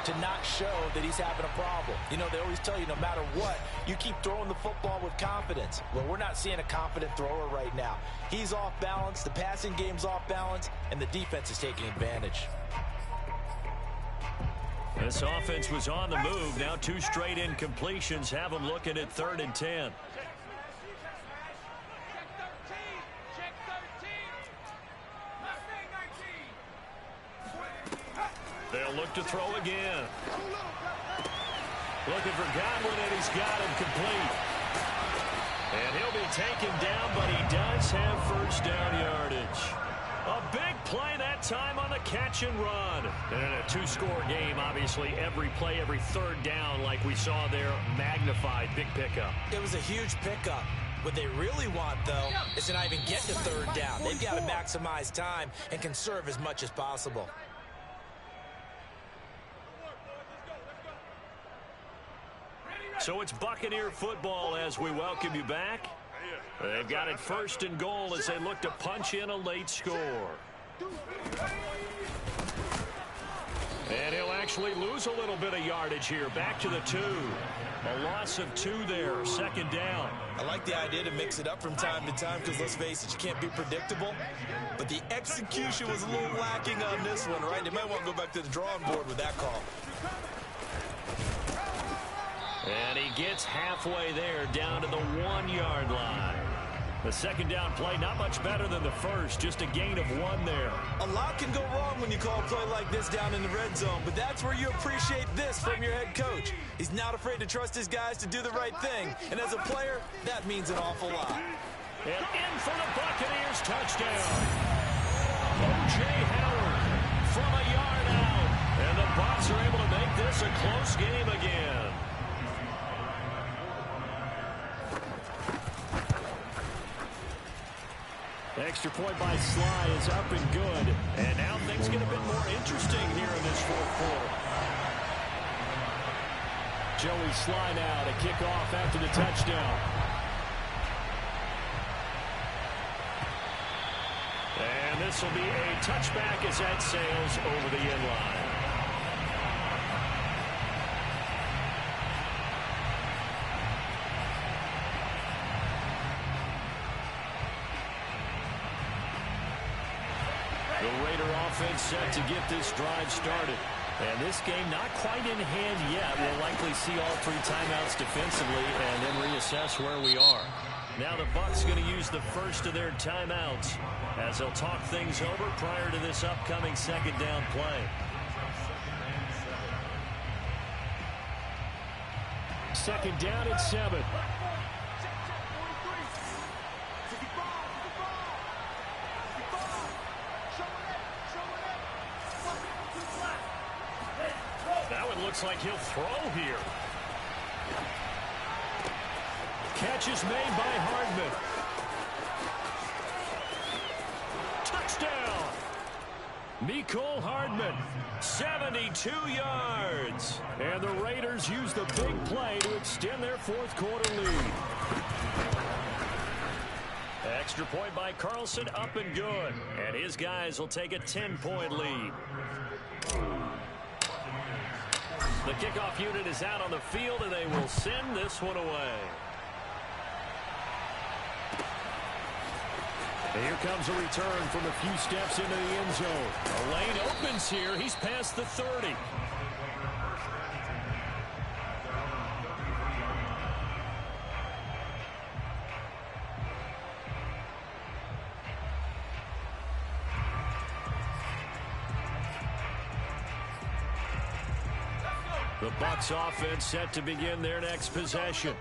to not show that he's having a problem. You know, they always tell you no matter what, you keep throwing the football with confidence. Well, we're not seeing a confident thrower right now. He's off balance, the passing game's off balance, and the defense is taking advantage. This offense was on the move. Now 2 straight incompletions have them looking at 3rd and 10. They'll look to throw again. Looking for Godwin, and he's got him complete. And he'll be taken down, but he does have first down yardage. A big play that time on the catch and run. And in a 2-score game, obviously, every play, every 3rd down, like we saw there, magnified. Big pickup. It was a huge pickup. What they really want, though, is to not even get to 3rd down. They've got to maximize time and conserve as much as possible. So it's Buccaneer football as we welcome you back. They've got it 1st and goal as they look to punch in a late score. And he'll actually lose a little bit of yardage here. Back to the 2. A loss of 2 there. 2nd down. I like the idea to mix it up from time to time because, let's face it, you can't be predictable. But the execution was a little lacking on this one, right? They might want to go back to the drawing board with that call. And he gets halfway there down to the 1-yard line. The second down play, not much better than the first, just a gain of 1 there. A lot can go wrong when you call a play like this down in the red zone, but that's where you appreciate this from your head coach. He's not afraid to trust his guys to do the right thing, and as a player, that means an awful lot. And in for the Buccaneers, touchdown. O.J. Howard from a yard out, and the Bucs are able to make this a close game again. The extra point by Sly is up and good. And now things get a bit more interesting here in this fourth quarter. Joey Sly now to kick off after the touchdown. And this will be a touchback as that sails over the end line. The Raider offense set to get this drive started. And this game not quite in hand yet. We'll likely see all 3 timeouts defensively and then reassess where we are. Now the Bucs going to use the first of their timeouts as they'll talk things over prior to this upcoming second down play. Second down and 7. Now it looks like he'll throw here. Catch is made by Hardman. Touchdown! Mecole Hardman, 72 yards. And the Raiders use the big play to extend their fourth quarter lead. Extra point by Carlson, up and good. And his guys will take a 10-point lead. The kickoff unit is out on the field, and they will send this one away. And here comes a return from a few steps into the end zone. A lane opens here. He's past the 30. The Bucs offense set to begin their next possession.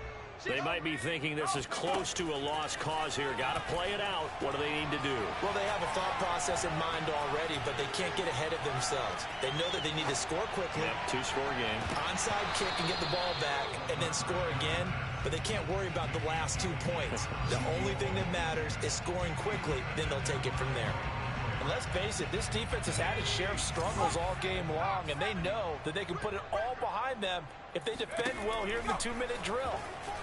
They might be thinking this is close to a lost cause here. Got to play it out. What do they need to do? Well, they have a thought process in mind already, but they can't get ahead of themselves. They know that they need to score quickly. Yep, 2-score game. Onside kick and get the ball back and then score again, but they can't worry about the last 2 points. The only thing that matters is scoring quickly, then they'll take it from there. And let's face it, this defense has had its share of struggles all game long, and they know that they can put it all behind them if they defend well here in the 2-minute drill.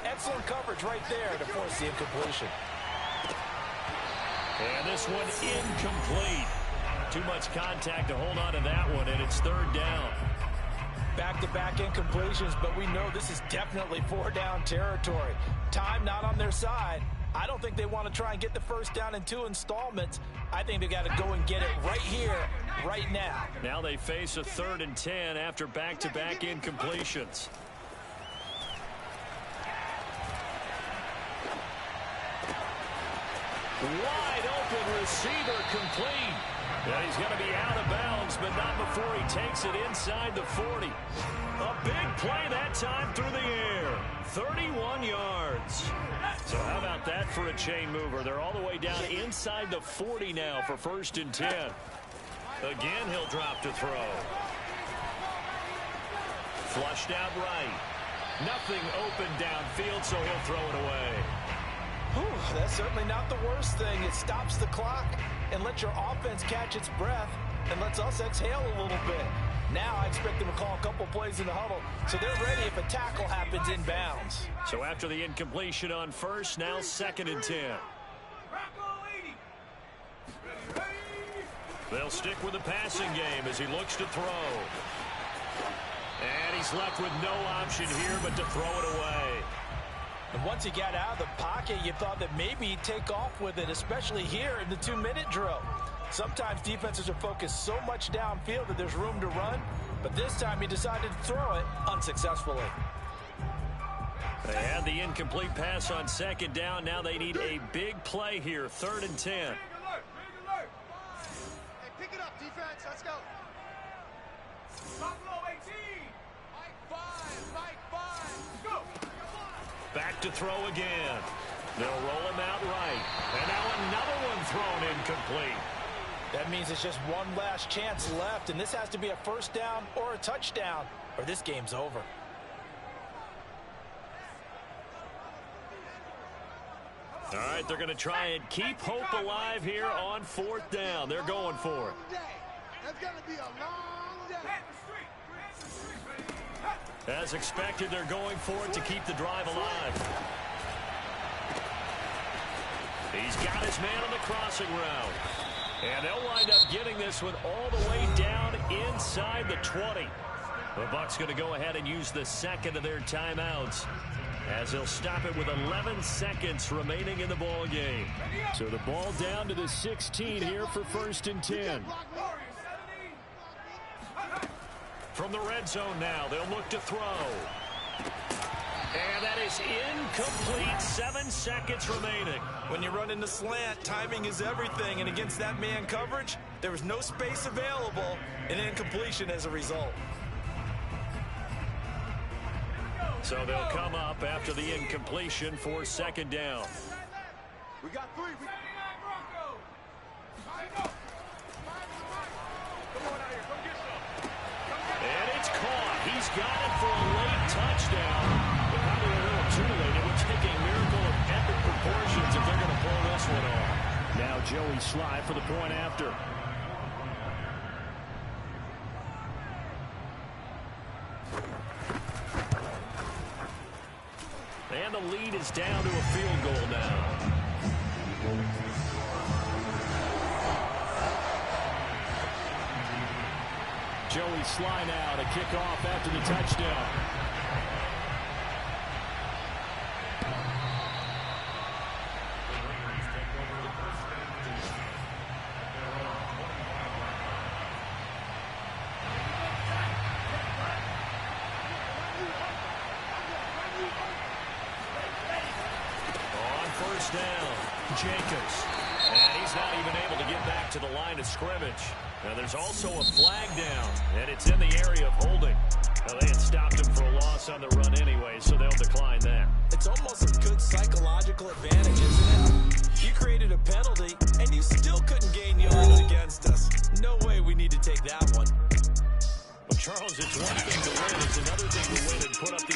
Excellent coverage right there to force the incompletion. And this one incomplete. Too much contact to hold on to that one, and it's third down. Back-to-back incompletions, but we know this is definitely 4-down territory. Time not on their side. I don't think they want to try and get the first down in 2 installments. I think they got to go and get it right here, right now. Now they face a 3rd and 10 after back-to-back incompletions. Wide open receiver complete. And he's going to be out of bounds, but not before he takes it inside the 40. A big play that time through the air. 31 yards. So how about that for a chain mover? They're all the way down inside the 40 now for 1st and 10. Again, he'll drop to throw. Flushed out right. Nothing open downfield, so he'll throw it away. Whew, that's certainly not the worst thing. It stops the clock and lets your offense catch its breath and lets us exhale a little bit. Now I expect them to call a couple plays in the huddle, so they're ready if a tackle happens in bounds. So after the incompletion on 1st, now 2nd and 10. They'll stick with the passing game as he looks to throw. And he's left with no option here but to throw it away. And once he got out of the pocket, you thought that maybe he'd take off with it, especially here in the 2-minute drill. Sometimes defenses are focused so much downfield that there's room to run, but this time he decided to throw it unsuccessfully. They had the incomplete pass on second down. Now they need a big play here. 3rd and 10. Hey, pick it up, defense. Let's go. Buffalo 18. Mike 5. Go. Back to throw again. They'll roll him out right. And now another one thrown incomplete. That means it's just one last chance left, and this has to be a first down or a touchdown, or this game's over. All right, they're going to try and keep hope alive here on 4th down. They're going for it. That's going to be a long day. As expected, they're going for it to keep the drive alive. He's got his man on the crossing route. And they'll wind up getting this one all the way down inside the 20. The Bucs going to go ahead and use the second of their timeouts, as they'll stop it with 11 seconds remaining in the ball game. So the ball down to the 16 here for 1st and 10. From the red zone now, they'll look to throw. And that is incomplete. 7 seconds remaining. When you run in the slant, timing is everything, and against that man coverage, there was no space available, and incompletion as a result. So they'll come up after the incompletion for 2nd down. We got 3. And it's caught. He's got it for a late touchdown. But probably a little too late. It would take a miracle of epic proportions if they're going to pull this one off. Now Joey Sly for the point after. And the lead is down to a field goal now. Joey Sly now to kick off after the touchdown. First down, Jacobs. And he's not even able to get back to the line of scrimmage. Now there's also a flag down, and it's in the area of holding. Well, they had stopped him for a loss on the run anyway, so they'll decline that. It's almost a good psychological advantage, isn't it? You created a penalty, and you still couldn't gain yards against us. No way we need to take that one. Well, Charles, it's one thing to win. It's another thing to win and put up the